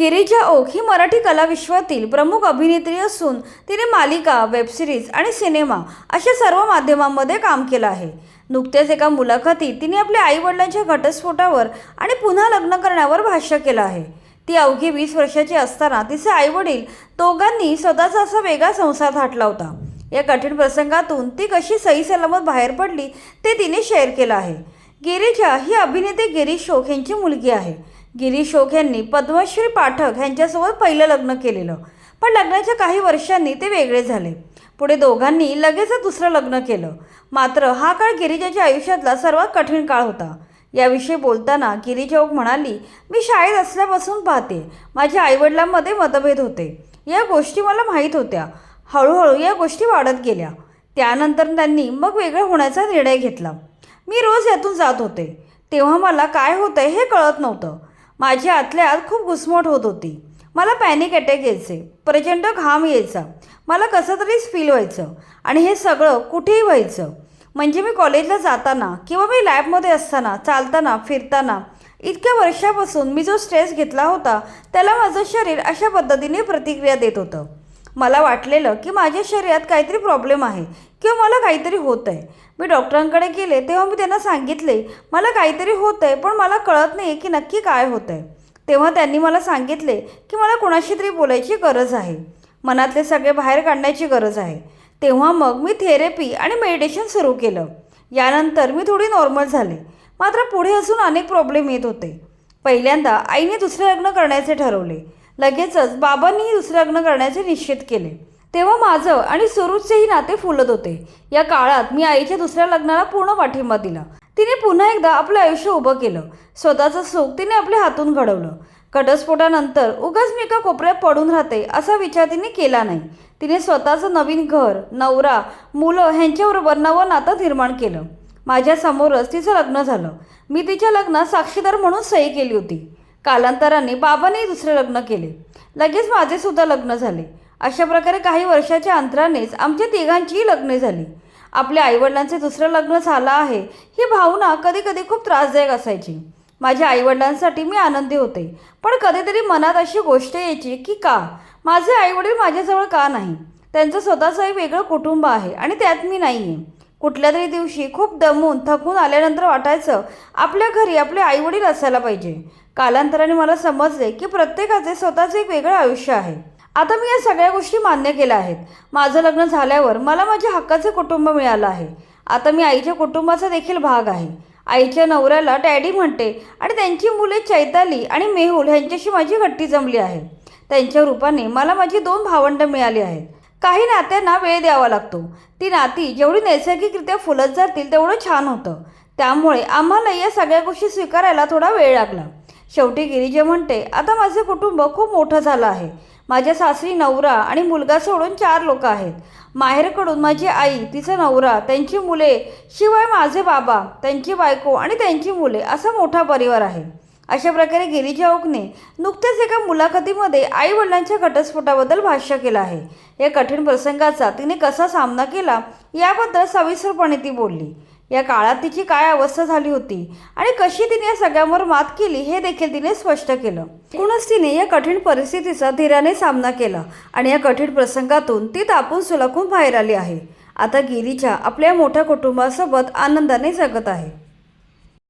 Girija okay ही मराठी कलाविश्वातील प्रमुख अभिनेत्री असून तिने मालिका, वेबसिरीज आणि सिनेमा अशा सर्व माध्यमांमध्ये काम केलं आहे. नुकत्याच एका मुलाखतीत तिने आपल्या आईवडिलांच्या घटस्फोटावर आणि पुन्हा लग्न करण्यावर भाष्य केलं आहे. ती अवघी 20 वर्षाची असताना तिचे आईवडील दोघांनी स्वतःचा असा वेगळा संसार थाटला होता. या कठीण प्रसंगातून ती कशी सही सलामत बाहेर पडली ते तिने शेअर केलं आहे. गिरिजा ही अभिनेते गिरीश ओक यांची मुलगी आहे. गिरीश ओक यांनी पद्मश्री पाठक यांच्यासोबत पहिलं लग्न केलेलं, पण लग्नाच्या काही वर्षांनी ते वेगळे झाले. पुढे दोघांनी लगेचच दुसरं लग्न केलं. मात्र हा काळ गिरिजाच्या आयुष्यातला सर्वात कठीण काळ होता. याविषयी बोलताना गिरिजा ओक म्हणाली, मी शाळेत असल्यापासून पाहते, माझ्या आईवडिलांमध्ये मतभेद होते. या गोष्टी मला माहीत होत्या. हळूहळू या गोष्टी वाढत गेल्या. त्यानंतर त्यांनी मग वेगळं होण्याचा निर्णय घेतला. मी रोज यातून जात होते. तेव्हा मला काय होतंय हे कळत नव्हतं. माझ्या आतल्या आत खूप घुसमट होत होती. मला पॅनिक अटॅक यायचे, प्रचंड घाम यायचा, मला कसं तरीच फील व्हायचं आणि हे सगळं कुठेही व्हायचं. म्हणजे मी कॉलेजला जाताना किंवा मी लॅबमध्ये असताना, चालताना, फिरताना. इतक्या वर्षापासून मी जो स्ट्रेस घेतला होता त्याला माझं शरीर अशा पद्धतीने प्रतिक्रिया देत होतं. मला वाटलेलं की माझ्या शरीरात काहीतरी प्रॉब्लेम आहे किंवा मला काहीतरी होत आहे. मी डॉक्टरांकडे गेले तेव्हा मी त्यांना सांगितले, मला काहीतरी होतं आहे पण मला कळत नाही की नक्की काय होतं आहे. तेव्हा त्यांनी मला सांगितले की मला कोणाशी तरी बोलायची गरज आहे, मनातले सगळे बाहेर काढण्याची गरज आहे. तेव्हा मग मी थेरपी आणि मेडिटेशन सुरू केलं. यानंतर मी थोडी नॉर्मल झाले. मात्र पुढे अजून अनेक प्रॉब्लेम येत होते. पहिल्यांदा आईने दुसरे लग्न करण्याचे ठरवले. लगेचच बाबांनीही दुसरे लग्न करण्याचे निश्चित केले. तेव्हा माझं आणि सुरुचचेही नाते फुलत होते. या काळात मी आईच्या दुसऱ्या लग्नाला पूर्ण पाठिंबा दिला. तिने पुन्हा एकदा आपलं आयुष्य उभं केलं. स्वतःचं सुख तिने आपल्या हातून घडवलं. घटस्फोटानंतर उगाच मी एका कोपऱ्यात पडून राहते असा विचार तिने केला नाही. तिने स्वतःचं नवीन घर, नवरा, मुलं ह्यांच्याबरोबर नवं नातं निर्माण केलं. माझ्यासमोरच तिचं लग्न झालं. मी तिच्या लग्नात साक्षीदार म्हणून सही केली होती. कालांतराने बाबांनी दुसरे लग्न केले. लगेच माझेसुद्धा लग्न झाले. अशा प्रकारे काही वर्षाच्या अंतरानेच आमच्या तिघांचीही लग्ने झाली. आपल्या आईवडिलांचे दुसरं लग्न झालं आहे ही भावना कधी कधी खूप त्रासदायक असायची. माझ्या आईवडिलांसाठी मी आनंदी होते, पण कधीतरी मनात अशी गोष्ट यायची की का माझे आईवडील माझ्याजवळ का नाही. त्यांचं स्वतःचं एक वेगळं कुटुंब आहे आणि त्यात मी नाही आहे. कुठल्या तरी दिवशी खूप दमून थकून आल्यानंतर वाटायचं आपल्या घरी आपले आईवडील असायला पाहिजे. कालांतराने मला समजले की प्रत्येकाचे स्वतःचे एक वेगळं आयुष्य आहे. आता मी या सगळ्या गोष्टी मान्य केल्या आहेत. माझं लग्न झाल्यावर मला माझ्या हक्काचे कुटुंब मिळालं आहे. आता मी आईच्या कुटुंबाचा देखील भाग आहे. आईच्या नवऱ्याला डॅडी म्हणते आणि त्यांची मुले चैताली आणि मेहुल ह्यांच्याशी माझी घट्टी जमली आहे. त्यांच्या रूपाने मला माझी 2 भावंडं मिळाली आहेत. काही नात्यांना वेळ द्यावा लागतो. ती नाती जेवढी नैसर्गिकरित्या फुलत जातील तेवढं छान होतं. त्यामुळे आम्हाला या सगळ्या गोष्टी स्वीकारायला थोडा वेळ लागला. शेवटी गिरिजा म्हणते, आता माझे कुटुंब खूप मोठं झालं आहे. माझ्या सासरी नवरा आणि मुलगा सोडून 4 लोक आहेत. माहेरकडून माझी आई, तिचा नवरा, त्यांची मुले, शिवाय माझे बाबा, त्यांची बायको आणि त्यांची मुले असा मोठा परिवार आहे. अशा प्रकारे गिरिजा ओकने नुकत्याच एका मुलाखतीमध्ये आई वडिलांच्या घटस्फोटाबद्दल भाष्य केलं आहे. या कठीण प्रसंगाचा तिने कसा सामना केला याबद्दल सविस्तरपणे ती बोलली. या काळात तिची काय अवस्था झाली होती आणि कशी तिने या सगळ्यांवर मात केली हे देखील तिने स्पष्ट केलं. एकूणच तिने या कठीण परिस्थितीचा धीराने सामना केला आणि या कठीण प्रसंगातून ती तापून सुलाखून बाहेर आली आहे. आता गिरिजा आपल्या मोठ्या कुटुंबासोबत आनंदाने जगत आहे.